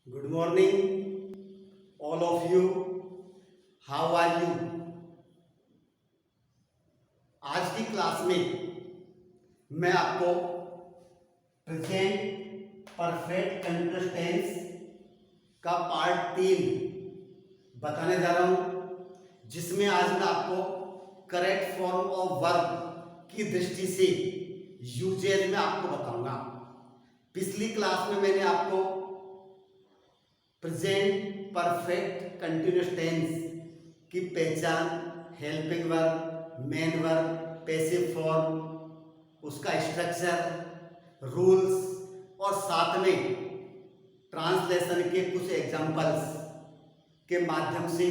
Good morning, all of you. How are you? आज की class में मैं आपको प्रेजेंट परफेक्ट कंटीन्यूअस टेंस का पार्ट 3 बताने जा रहा हूं, जिसमें आज मैं आपको करेक्ट फॉर्म ऑफ वर्ब की दृष्टि से यूजेज में आपको बताऊंगा। पिछली क्लास में मैंने आपको प्रेजेंट परफेक्ट कंटीन्यूअस टेंस की पहचान, helping verb, main verb, passive form, उसका स्ट्रक्चर, रूल्स और साथ में ट्रांसलेशन के कुछ एग्जांपल्स के माध्यम से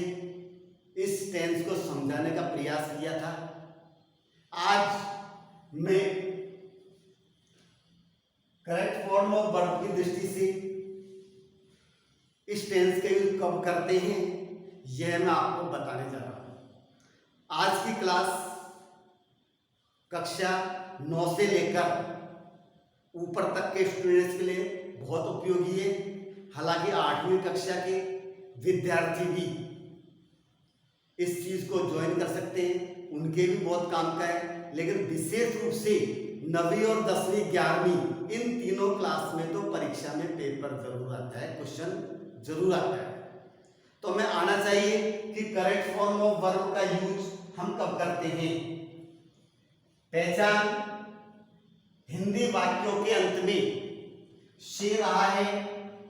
इस टेंस को समझाने का प्रयास किया था। आज मैं करेक्ट फॉर्म ऑफ वर्ब की दृष्टि से इस टेंस के यूज कब करते हैं यह मैं आपको बताने जा रहा हूं। आज की क्लास कक्षा 9 से लेकर ऊपर तक के स्टूडेंट्स के लिए बहुत उपयोगी है। हालांकि 8वीं कक्षा के विद्यार्थी भी इस चीज को ज्वाइन कर सकते हैं, उनके भी बहुत काम का है। लेकिन विशेष रूप से 9वीं और 10वीं 11वीं इन तीनों क्लास में तो परीक्षा में पेपर जरूर आता है, क्वेश्चन जरूर आता है। तो हमें आना चाहिए कि करेक्ट फॉर्म ऑफ वर्ब का यूज हम कब करते हैं। पहचान, हिंदी वाक्यों के अंत में से रहा है,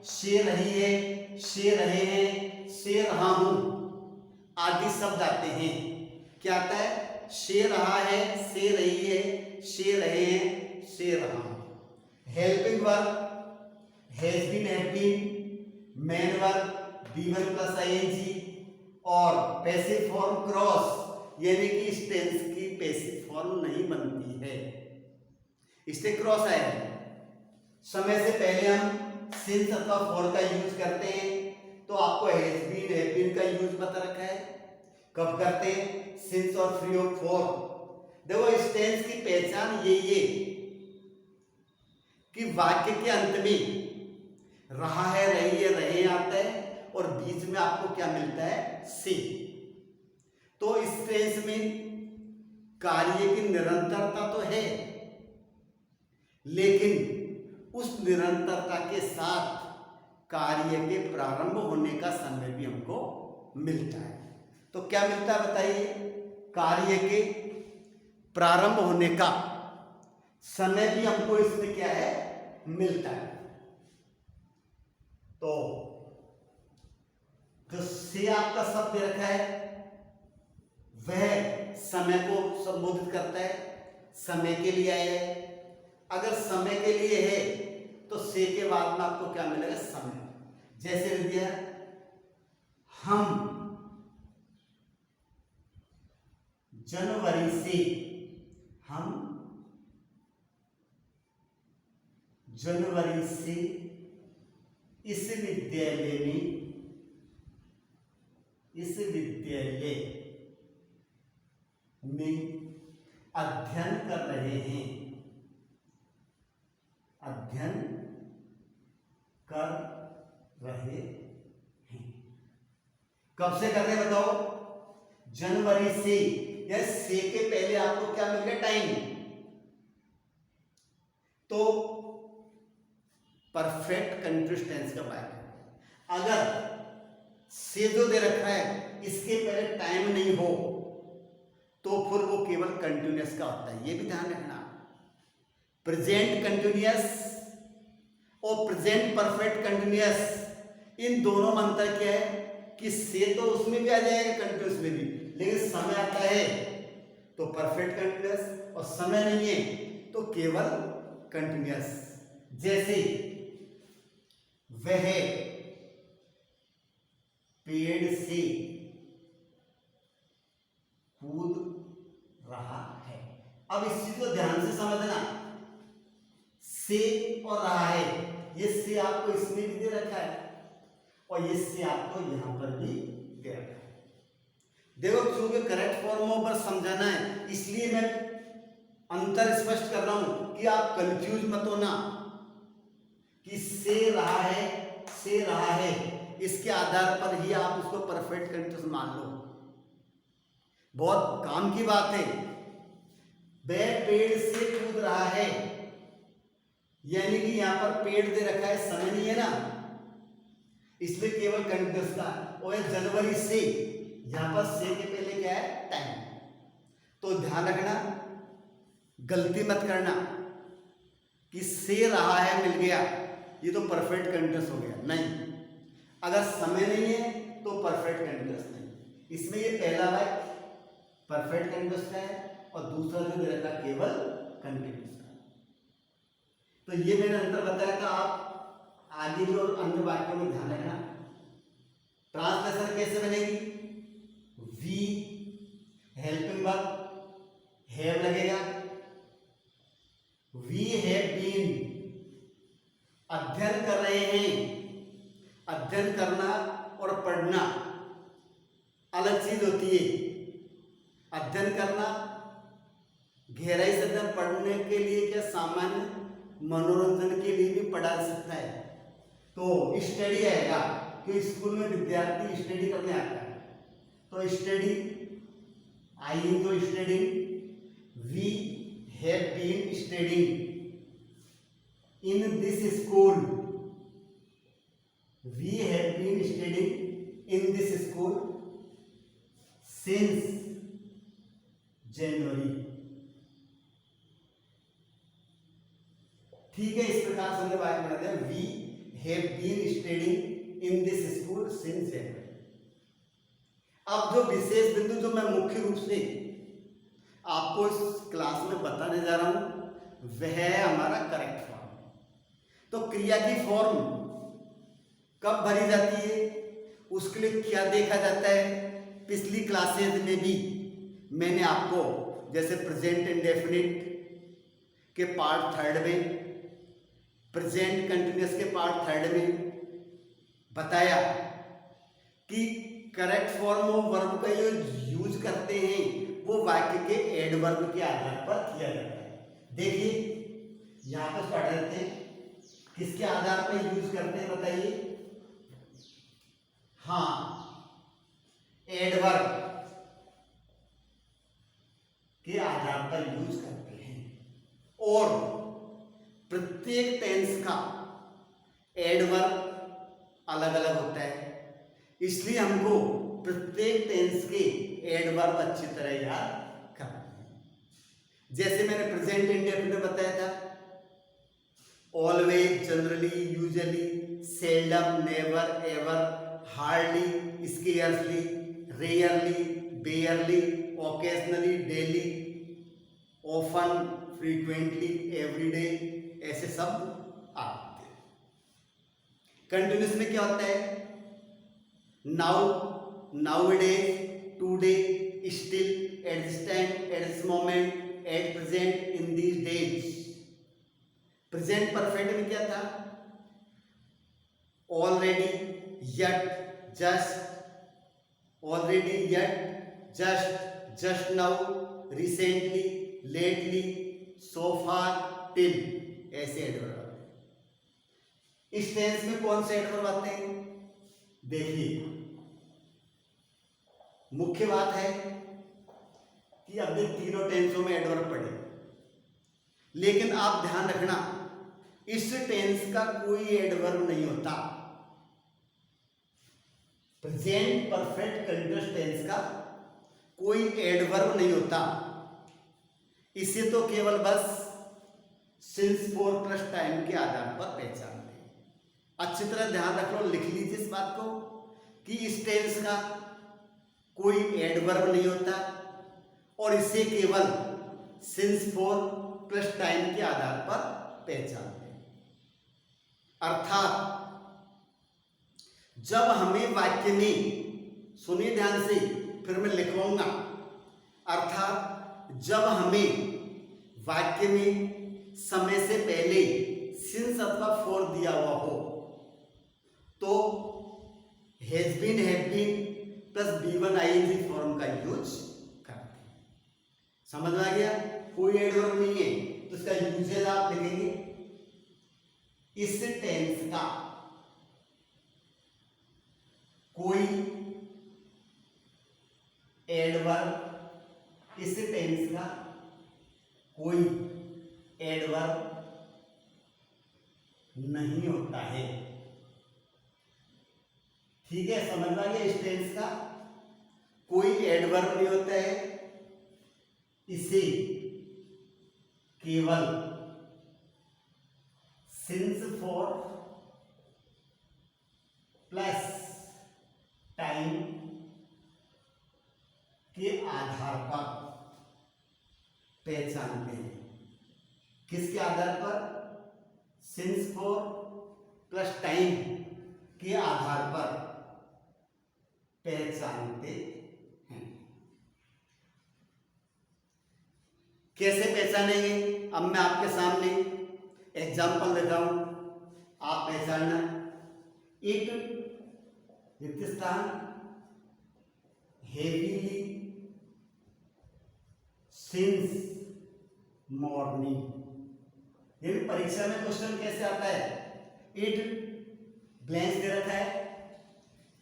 से रही है, से रहे हैं, से रहा हूं आदि शब्द आते हैं। क्या आता है? से रहा है, से रही है, से रहे हैं, से रहा हूं। Helping verb has been, have been, main verb B1 plus ing और पैसिव फॉर्म क्रॉस, यानी कि इस टेंस की पैसिव फॉर्म नहीं बनती है, इससे क्रॉस आया है। समय से पहले हम सिंस अथवा फॉर का यूज करते हैं, तो आपको हैज बीन, हैव बीन का यूज बता रखा है। कब करते हैं? सिंस और फ्री ऑफ फॉर। देखो इस टेंस की पहचान यही है कि वाक्य के अंत में रहा है, रही है, रहे आता है और बीच में आपको क्या मिलता है? से। तो इस टेंस में कार्य की निरंतरता तो है, लेकिन उस निरंतरता के साथ कार्य के प्रारंभ होने का समय भी हमको मिलता है। तो क्या मिलता है बताइए? कार्य के प्रारंभ होने का समय भी हमको इसमें क्या है? मिलता है। तो जो से आपका शब्द रखा है वह समय को संबोधित करता है, समय के लिए है। अगर समय के लिए है तो से के बाद में आपको क्या मिलेगा? समय। जैसे लिख दिया, हम जनवरी से, हम जनवरी से इस विद्यालय में अध्ययन कर रहे हैं, अध्ययन कर रहे हैं। कब से कर रहे हैं बताओ? जनवरी से। या से के पहले आपको क्या मिल गया? टाइम। तो परफेक्ट कंटीन्यूअस टेंस का वाक्य अगर से जो दे रखा है इसके पहले टाइम नहीं हो तो फिर वो केवल कंटीन्यूअस का होता है, ये भी ध्यान रखना। प्रेजेंट कंटीन्यूअस और प्रेजेंट परफेक्ट कंटीन्यूअस, इन दोनों में अंतर क्या है कि से तो उसमें भी आ जाएगा, कंटीन्यूअस में भी, लेकिन समय आता है तो परफेक्ट कंटीन्यूअस और समय नहीं है तो केवल कंटीन्यूअस। जैसे वह पेड़ से कूद रहा है। अब इस चीज को ध्यान से समझना, से और रहा है, ये से आपको इसमें भी दे रखा है और ये से आपको यहां पर भी दे रखा है। देखो क्योंकि करेक्ट फॉर्म पर समझाना है इसलिए मैं अंतर स्पष्ट कर रहा हूं कि आप कंफ्यूज मत होना कि से रहा है, से रहा है, इसके आधार पर ही आप उसको परफेक्ट कंटिन्यूस मान लो। बहुत काम की बात है। वह पेड़ से कूद रहा है, यानी कि यहां पर पेड़ दे रखा है, समय नहीं है ना, इसलिए केवल कंटिन्यूस का। और जनवरी से, यहां पर से के पहले क्या है, टाइम। तो ध्यान रखना, गलती मत करना कि से रहा है मिल गया ये तो परफेक्ट कंटिन्यूस हो गया, नहीं। अगर समय नहीं है तो परफेक्ट कंटिन्यूस नहीं। इसमें ये पहला वाक्य परफेक्ट कंटिन्यूस का है और दूसरा जो दे रखा केवल कंटिन्यूस का। तो ये मैंने अंतर बताया था, आप आगे भी और अन्य वाक्यों में ध्यान रखना। ट्रांसलेशन कैसे बनेगी, वी हेल्पिंग वर्ब हैव लगेगा, वी हैव बीन अध्ययन कर रहे हैं। अध्ययन करना और पढ़ना अलग चीज होती है। अध्ययन करना गहराई से अध्ययन, पढ़ने के लिए क्या सामान्य मनोरंजन के लिए भी पढ़ा जा सकता है। तो स्टडी आएगा क्योंकि स्कूल में विद्यार्थी स्टडी करने आता है, तो स्टडी आई तो study, we have been studying in this school, we have been studying in this school since January. ठीक है, इस प्रकार से हमने वाक्य बना दिया, we have been studying in this school since January. अब जो विशेष बिंदु जो मैं मुख्य रूप से आपको इस क्लास में बताने जा रहा हूं वह है हमारा करेक्ट फॉर्म। तो क्रिया की फॉर्म कब भरी जाती है, उसके लिए क्या देखा जाता है। पिछली क्लासेज में भी मैंने आपको जैसे प्रेजेंट इंडेफिनिट के पार्ट थर्ड में, प्रेजेंट कंटिन्यूअस के पार्ट थर्ड में बताया कि करेक्ट फॉर्म ऑफ वर्ब का जो यूज करते हैं वो वाक्य के एडवर्ब के आधार पर किया जाता है। देखिए यहां पर पढ़ लेते हैं, किसके आधार पर यूज करते हैं बताइए। हाँ, एडवर्ब के आधार पर यूज करते हैं। और प्रत्येक टेंस का एडवर्ब अलग अलग होता है, इसलिए हमको प्रत्येक टेंस के एडवर्ब अच्छी तरह याद करना है। जैसे मैंने प्रेजेंट इंडेफिनिट बताया था, always, generally, usually, seldom, never, ever, hardly, scarcely, rarely, barely, occasionally, daily, often, frequently, everyday, ऐसे शब्द आते हैं। कंटिन्यूस में क्या होता है, now, nowadays, today, still, at this time, at this moment, at present, in these days. Present perfect में क्या था, already, yet, just, already, yet, just, just now, recently, lately, so far, till, ऐसे adverb. इस tense में कौन से adverb आते हैं, देखिए मुख्य बात है कि अब तीनों टेंसों में एडवर्ब पढ़े, लेकिन आप ध्यान रखना इस टेंस का कोई एडवर्ब नहीं होता। प्रेजेंट परफेक्ट कंटिन्यूअस टेंस का कोई एडवर्ब नहीं होता, इसे तो केवल बस सिंस, फोर प्लस टाइम के आधार पर पहचानते हैं। अच्छी तरह ध्यान रख लो, लिख लीजिए इस बात को कि इस टेंस का कोई एडवर्ब नहीं होता और इसे केवल सिंस, फोर प्लस टाइम के आधार पर पहचानते हैं। अर्थात जब हमें वाक्य में, सुनिए ध्यान से, फिर मैं लिखवाऊंगा, अर्थात जब हमें वाक्य में समय से पहले सिंस अथवा फॉर दिया हुआ हो तो has been, have been plus B1 ING form का यूज करते हैं। समझ में आ गया, कोई एडवर्ब नहीं है तो इसका यूजेज आप लिखेंगे, इस टेंस का कोई एडवर्ब इस टेंस का कोई एडवर्ब नहीं होता है। ठीक है, समझ में आ गया? इस टेंस का कोई एडवर्ब नहीं होता है, इसे केवल सिंस फॉर प्लस टाइम के आधार पर पहचानते हैं। किसके आधार पर? सिंस फॉर प्लस टाइम के आधार पर पहचानते हैं। कैसे पहचानेंगे? अब मैं आपके सामने एग्जाम्पल देता हूं, आप पहचानना। इट रिक्तस्थान हेवीली सिंस मॉर्निंग। ये परीक्षा में क्वेश्चन कैसे आता है? इट ब्लैंक दे रखा है,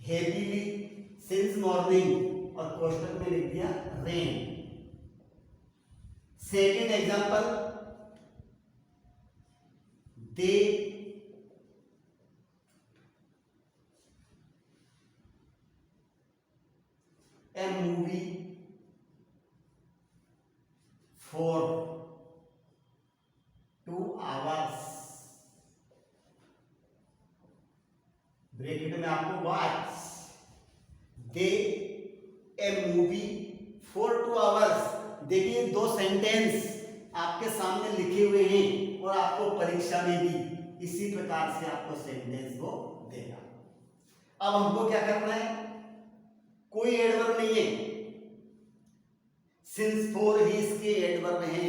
हेवीली सिंस मॉर्निंग और कोष्टक में लिख दिया rain. Second example, they A movie for 2 hours। Bracket में आपको watch they A movie for 2 hours। देखिए, 2 सेंटेंस आपके सामने लिखे हुए हैं और आपको परीक्षा में भी इसी प्रकार से आपको सेंटेंस को देगा। अब हमको क्या करना है? कोई एडवर्ब नहीं है, सिंस फॉर ही इसके एडवर्ब हैं।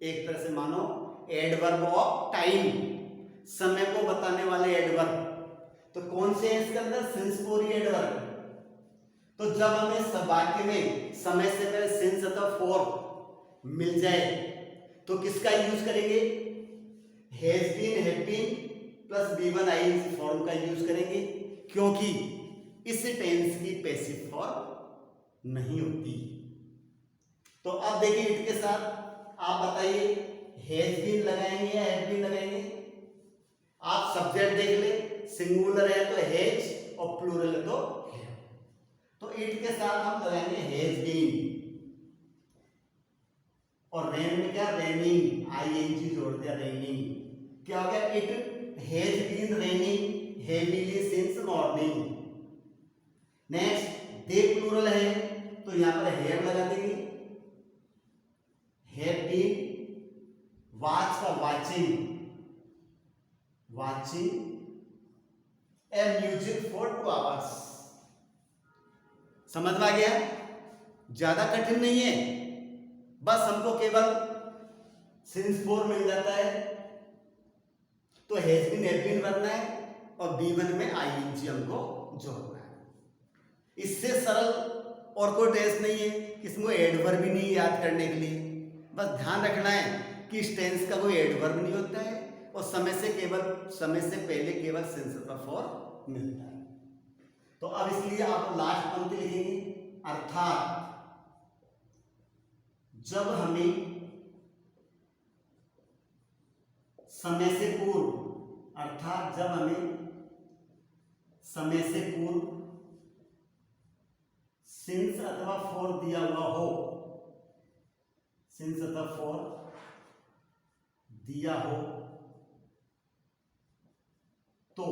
एक तरह से मानो एडवर्ब ऑफ टाइम, समय को बताने वाले एडवर्ब। तो कौन से हैं इसके अंदर? Since for he adverb. तो जब हमें सब वाक्य में समय से पहले सिंस अथवा फॉर मिल जाए तो किसका यूज करेंगे? Has been, have been plus V1 ING form का यूज करेंगे, क्योंकि इस टेंस की पैसिव फॉर्म नहीं होती। तो अब देखिए, इट के साथ आप बताइए, हैज बीन लगाएंगे या हैव बीन लगाएंगे? आप सब्जेक्ट देख ले, सिंगुलर है तो हैज और प्लूरल है तो हैव। तो इट के साथ हम लगाएंगे हैज बीन, और रेन में क्या? रेनिंग, ING जोड़ दिया, रेनिंग। क्या हो गया? It has been raining heavily since morning. Next, they plural है तो यहां पर हैव लगा देंगे, हैव बीन। वॉच का watching, watching a music for 2 hours। समझ में आ गया? ज्यादा कठिन नहीं है, बस हमको केवल सिंस फॉर मिल जाता है तो हैज बीन, हैव बीन बनना है और B1 में ING हमको जोड़ना है। इससे सरल और कोई टेस्ट नहीं है, इसमें एडवर्ब भी नहीं याद करने के लिए। बस ध्यान रखना है कि इस टेंस का कोई एडवर्ब नहीं होता है और समय से पहले केवल सिंस अथवा फॉर मिलता है। तो अब इसलिए आप लास्ट पंक्ति लिखेंगे, अर्थात जब हमें समय से पूर्व, अर्थात जब हमें समय से पूर्व सिंस अथवा फॉर दिया हुआ हो, सिंस अथवा फॉर दिया हो तो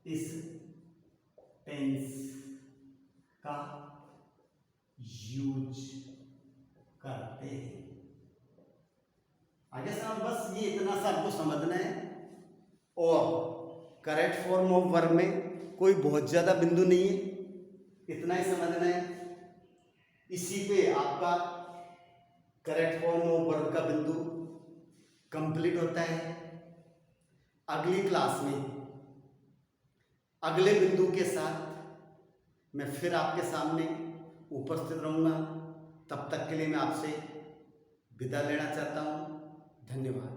इस टेंस का यूज करते हैं। आगे साहब बस ये इतना सा आपको समझना है, और करेक्ट फॉर्म ऑफ वर्ब में कोई बहुत ज्यादा बिंदु नहीं है, इतना ही समझना है। इसी पे आपका करेक्ट फॉर्म ऑफ वर्ब का बिंदु कंप्लीट होता है। अगली क्लास में अगले बिंदु के साथ मैं फिर आपके सामने उपस्थित रहूंगा। तब तक के लिए मैं आपसे विदा लेना चाहता हूं। धन्यवाद।